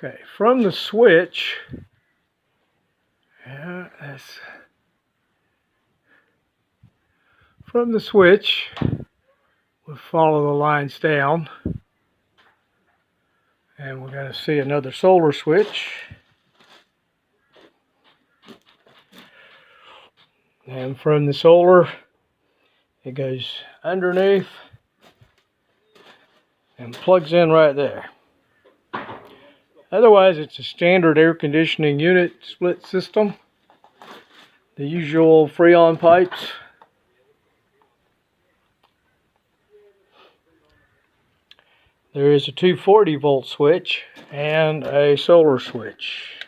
Okay, from the switch, we'll follow the lines down, and we're going to see another solar switch. And from the solar, it goes underneath and plugs in right there. Otherwise, it's a standard air conditioning unit split system. The usual Freon pipes. There is a 240 volt switch and a solar switch.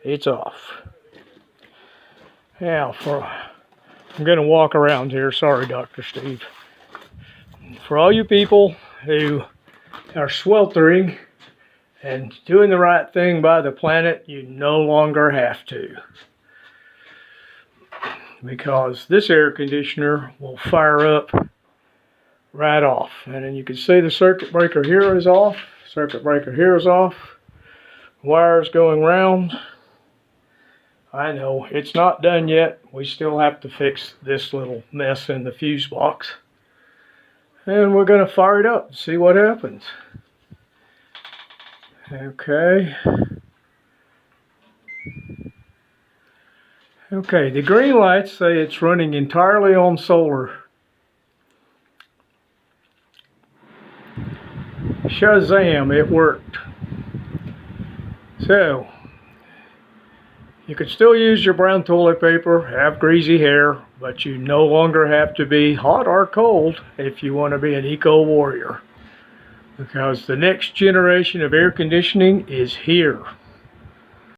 It's off. Now, I'm going to walk around here. Sorry, Dr. Steve. For all you people who are sweltering and doing the right thing by the planet, you no longer have to. Because this air conditioner will fire up right off. And then you can see the circuit breaker here is off. Circuit breaker here is off. Wires going round. I know, it's not done yet. We still have to fix this little mess in the fuse box. And we're going to fire it up and see what happens. Okay. Okay, the green lights say it's running entirely on solar. Shazam, it worked. So, you can still use your brown toilet paper, have greasy hair, but you no longer have to be hot or cold if you want to be an eco warrior. Because the next generation of air conditioning is here.